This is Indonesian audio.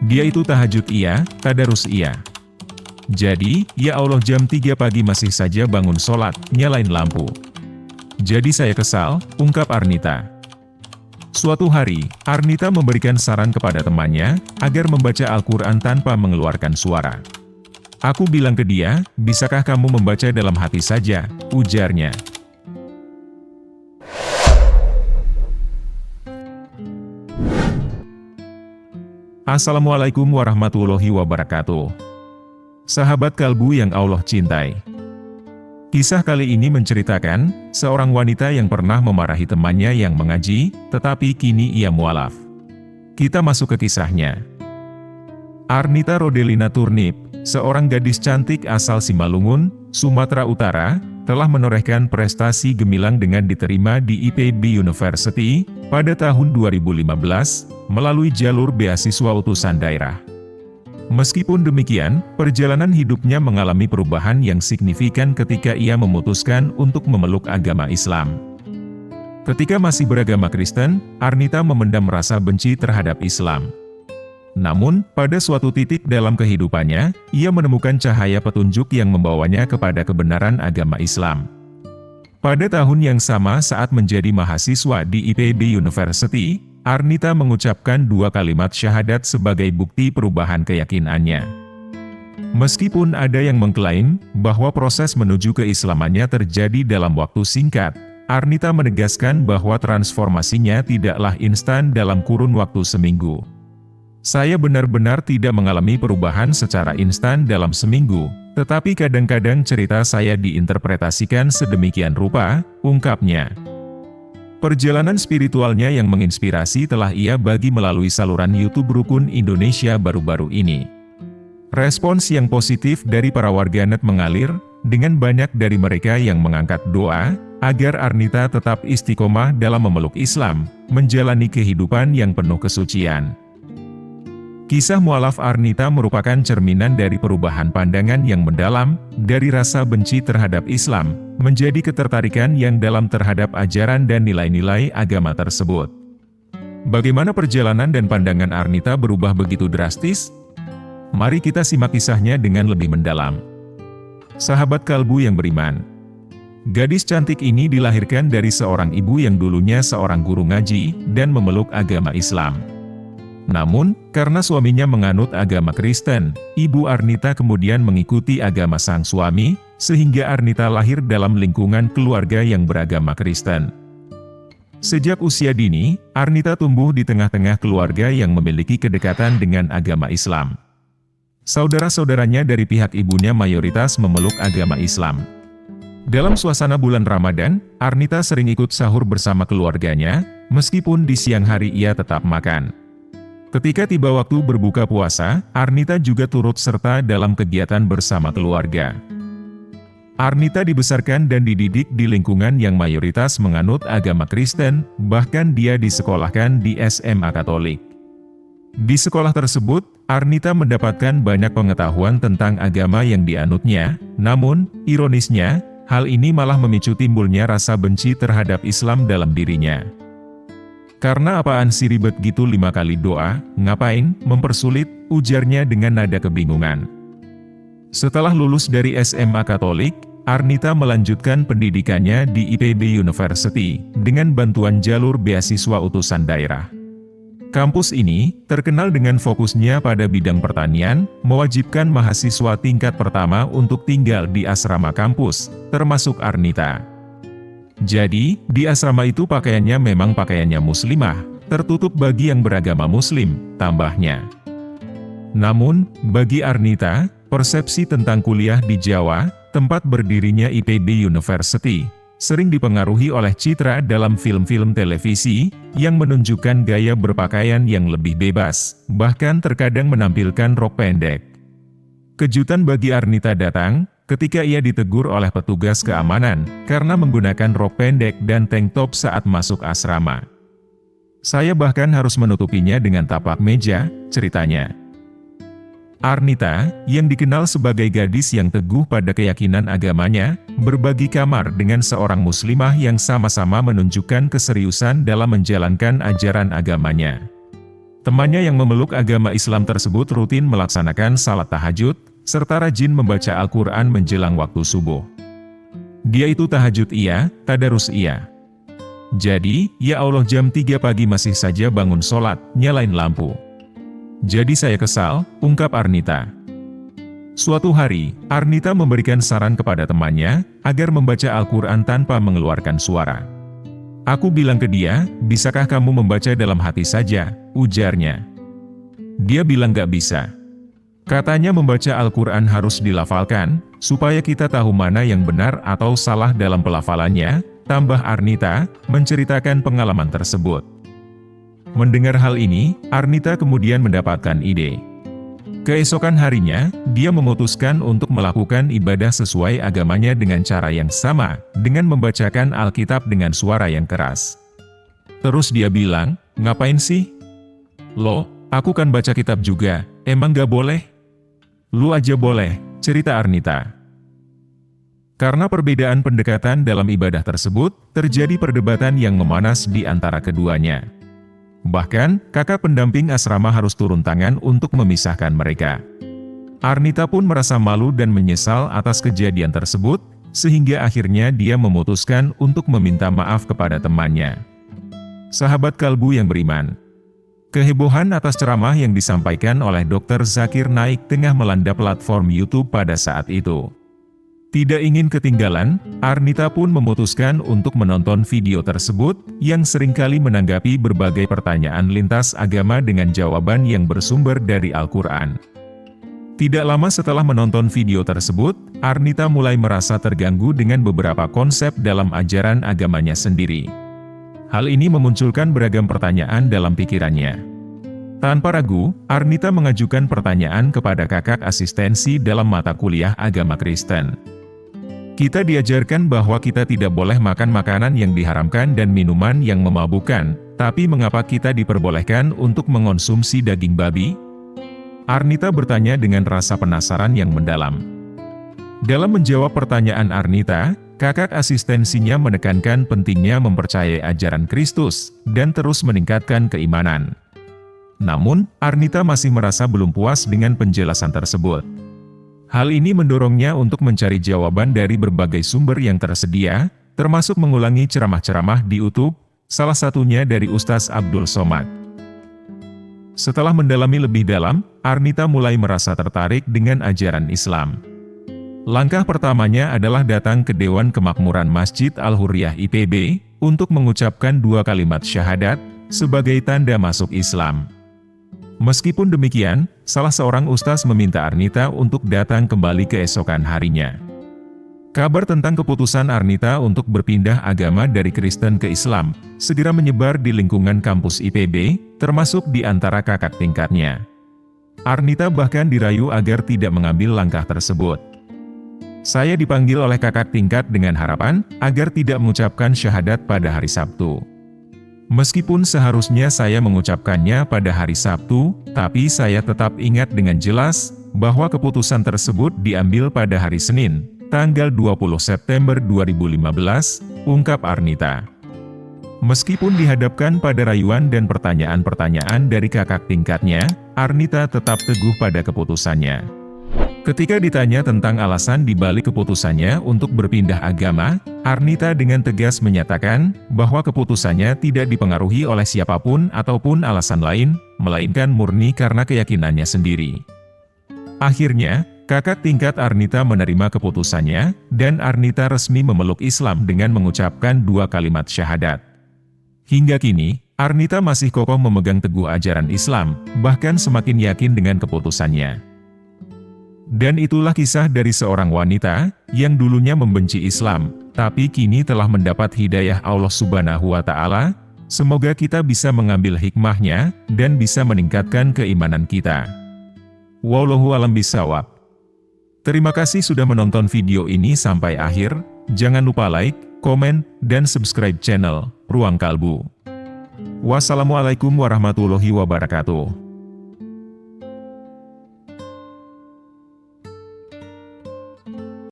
Dia itu tahajud iya, tadarus iya. Jadi, ya Allah jam 3 pagi masih saja bangun sholat, nyalain lampu. Jadi saya kesal, ungkap Arnita. Suatu hari, Arnita memberikan saran kepada temannya, agar membaca Al-Quran tanpa mengeluarkan suara. Aku bilang ke dia, bisakah kamu membaca dalam hati saja, ujarnya. Assalamualaikum warahmatullahi wabarakatuh. Sahabat kalbu yang Allah cintai. Kisah kali ini menceritakan, seorang wanita yang pernah memarahi temannya yang mengaji, tetapi kini ia mualaf. Kita masuk ke kisahnya. Arnita Rodelina Turnip, seorang gadis cantik asal Simalungun, Sumatera Utara, telah menorehkan prestasi gemilang dengan diterima di IPB University pada tahun 2015, melalui jalur beasiswa utusan daerah. Meskipun demikian, perjalanan hidupnya mengalami perubahan yang signifikan ketika ia memutuskan untuk memeluk agama Islam. Ketika masih beragama Kristen, Arnita memendam rasa benci terhadap Islam. Namun, pada suatu titik dalam kehidupannya, ia menemukan cahaya petunjuk yang membawanya kepada kebenaran agama Islam. Pada tahun yang sama saat menjadi mahasiswa di IPB University, Arnita mengucapkan 2 kalimat syahadat sebagai bukti perubahan keyakinannya. Meskipun ada yang mengklaim bahwa proses menuju keislamannya terjadi dalam waktu singkat, Arnita menegaskan bahwa transformasinya tidaklah instan dalam kurun waktu seminggu. Saya benar-benar tidak mengalami perubahan secara instan dalam seminggu, tetapi kadang-kadang cerita saya diinterpretasikan sedemikian rupa, ungkapnya. Perjalanan spiritualnya yang menginspirasi telah ia bagi melalui saluran YouTube Rukun Indonesia baru-baru ini. Respons yang positif dari para warganet mengalir, dengan banyak dari mereka yang mengangkat doa, agar Arnita tetap istiqomah dalam memeluk Islam, menjalani kehidupan yang penuh kesucian. Kisah mualaf Arnita merupakan cerminan dari perubahan pandangan yang mendalam, dari rasa benci terhadap Islam, menjadi ketertarikan yang dalam terhadap ajaran dan nilai-nilai agama tersebut. Bagaimana perjalanan dan pandangan Arnita berubah begitu drastis? Mari kita simak kisahnya dengan lebih mendalam. Sahabat kalbu yang beriman. Gadis cantik ini dilahirkan dari seorang ibu yang dulunya seorang guru ngaji, dan memeluk agama Islam. Namun, karena suaminya menganut agama Kristen, ibu Arnita kemudian mengikuti agama sang suami, sehingga Arnita lahir dalam lingkungan keluarga yang beragama Kristen. Sejak usia dini, Arnita tumbuh di tengah-tengah keluarga yang memiliki kedekatan dengan agama Islam. Saudara-saudaranya dari pihak ibunya mayoritas memeluk agama Islam. Dalam suasana bulan Ramadan, Arnita sering ikut sahur bersama keluarganya, meskipun di siang hari ia tetap makan. Ketika tiba waktu berbuka puasa, Arnita juga turut serta dalam kegiatan bersama keluarga. Arnita dibesarkan dan dididik di lingkungan yang mayoritas menganut agama Kristen, bahkan dia disekolahkan di SMA Katolik. Di sekolah tersebut, Arnita mendapatkan banyak pengetahuan tentang agama yang dianutnya, namun, ironisnya, hal ini malah memicu timbulnya rasa benci terhadap Islam dalam dirinya. Karena apaan sih ribet gitu 5 kali doa, ngapain, mempersulit, ujarnya dengan nada kebingungan. Setelah lulus dari SMA Katolik, Arnita melanjutkan pendidikannya di IPB University, dengan bantuan jalur beasiswa utusan daerah. Kampus ini, terkenal dengan fokusnya pada bidang pertanian, mewajibkan mahasiswa tingkat pertama untuk tinggal di asrama kampus, termasuk Arnita. Jadi, di asrama itu pakaiannya memang pakaiannya muslimah, tertutup bagi yang beragama muslim, tambahnya. Namun, bagi Arnita, persepsi tentang kuliah di Jawa, tempat berdirinya IPB University, sering dipengaruhi oleh citra dalam film-film televisi, yang menunjukkan gaya berpakaian yang lebih bebas, bahkan terkadang menampilkan rok pendek. Kejutan bagi Arnita datang, ketika ia ditegur oleh petugas keamanan, karena menggunakan rok pendek dan tank top saat masuk asrama. Saya bahkan harus menutupinya dengan tapak meja, ceritanya. Arnita, yang dikenal sebagai gadis yang teguh pada keyakinan agamanya, berbagi kamar dengan seorang muslimah yang sama-sama menunjukkan keseriusan dalam menjalankan ajaran agamanya. Temannya yang memeluk agama Islam tersebut rutin melaksanakan salat tahajud, serta rajin membaca Al-Quran menjelang waktu subuh. Dia itu tahajud iya, tadarus iya. Jadi, ya Allah jam 3 pagi masih saja bangun sholat, nyalain lampu. Jadi saya kesal, ungkap Arnita. Suatu hari, Arnita memberikan saran kepada temannya, agar membaca Al-Quran tanpa mengeluarkan suara. Aku bilang ke dia, bisakah kamu membaca dalam hati saja, ujarnya. Dia bilang gak bisa. Katanya membaca Al-Quran harus dilafalkan, supaya kita tahu mana yang benar atau salah dalam pelafalannya, tambah Arnita, menceritakan pengalaman tersebut. Mendengar hal ini, Arnita kemudian mendapatkan ide. Keesokan harinya, dia memutuskan untuk melakukan ibadah sesuai agamanya dengan cara yang sama, dengan membacakan Alkitab dengan suara yang keras. Terus dia bilang, ngapain sih? Loh, aku kan baca kitab juga, emang gak boleh? Lu aja boleh, cerita Arnita. Karena perbedaan pendekatan dalam ibadah tersebut, terjadi perdebatan yang memanas di antara keduanya. Bahkan, kakak pendamping asrama harus turun tangan untuk memisahkan mereka. Arnita pun merasa malu dan menyesal atas kejadian tersebut, sehingga akhirnya dia memutuskan untuk meminta maaf kepada temannya. Sahabat kalbu yang beriman, kehebohan atas ceramah yang disampaikan oleh Dr. Zakir Naik tengah melanda platform YouTube pada saat itu. Tidak ingin ketinggalan, Arnita pun memutuskan untuk menonton video tersebut, yang seringkali menanggapi berbagai pertanyaan lintas agama dengan jawaban yang bersumber dari Al-Quran. Tidak lama setelah menonton video tersebut, Arnita mulai merasa terganggu dengan beberapa konsep dalam ajaran agamanya sendiri. Hal ini memunculkan beragam pertanyaan dalam pikirannya. Tanpa ragu, Arnita mengajukan pertanyaan kepada kakak asistensi dalam mata kuliah agama Kristen. Kita diajarkan bahwa kita tidak boleh makan makanan yang diharamkan dan minuman yang memabukkan, tapi mengapa kita diperbolehkan untuk mengonsumsi daging babi? Arnita bertanya dengan rasa penasaran yang mendalam. Dalam menjawab pertanyaan Arnita, kakak asistensinya menekankan pentingnya mempercayai ajaran Kristus, dan terus meningkatkan keimanan. Namun, Arnita masih merasa belum puas dengan penjelasan tersebut. Hal ini mendorongnya untuk mencari jawaban dari berbagai sumber yang tersedia, termasuk mengulangi ceramah-ceramah di YouTube, salah satunya dari Ustaz Abdul Somad. Setelah mendalami lebih dalam, Arnita mulai merasa tertarik dengan ajaran Islam. Langkah pertamanya adalah datang ke Dewan Kemakmuran Masjid Al-Hurriyah IPB, untuk mengucapkan 2 kalimat syahadat, sebagai tanda masuk Islam. Meskipun demikian, salah seorang ustaz meminta Arnita untuk datang kembali keesokan harinya. Kabar tentang keputusan Arnita untuk berpindah agama dari Kristen ke Islam, segera menyebar di lingkungan kampus IPB, termasuk di antara kakak tingkatnya. Arnita bahkan dirayu agar tidak mengambil langkah tersebut. Saya dipanggil oleh kakak tingkat dengan harapan, agar tidak mengucapkan syahadat pada hari Sabtu. Meskipun seharusnya saya mengucapkannya pada hari Sabtu, tapi saya tetap ingat dengan jelas, bahwa keputusan tersebut diambil pada hari Senin, tanggal 20 September 2015, ungkap Arnita. Meskipun dihadapkan pada rayuan dan pertanyaan-pertanyaan dari kakak tingkatnya, Arnita tetap teguh pada keputusannya. Ketika ditanya tentang alasan dibalik keputusannya untuk berpindah agama, Arnita dengan tegas menyatakan bahwa keputusannya tidak dipengaruhi oleh siapapun ataupun alasan lain, melainkan murni karena keyakinannya sendiri. Akhirnya, kakak tingkat Arnita menerima keputusannya, dan Arnita resmi memeluk Islam dengan mengucapkan 2 kalimat syahadat. Hingga kini, Arnita masih kokoh memegang teguh ajaran Islam, bahkan semakin yakin dengan keputusannya. Dan itulah kisah dari seorang wanita, yang dulunya membenci Islam, tapi kini telah mendapat hidayah Allah Subhanahu wa Ta'ala. Semoga kita bisa mengambil hikmahnya, dan bisa meningkatkan keimanan kita. Wallahu a'lam bishawab. Terima kasih sudah menonton video ini sampai akhir. Jangan lupa like, komen, dan subscribe channel Ruang Kalbu. Wassalamualaikum warahmatullahi wabarakatuh.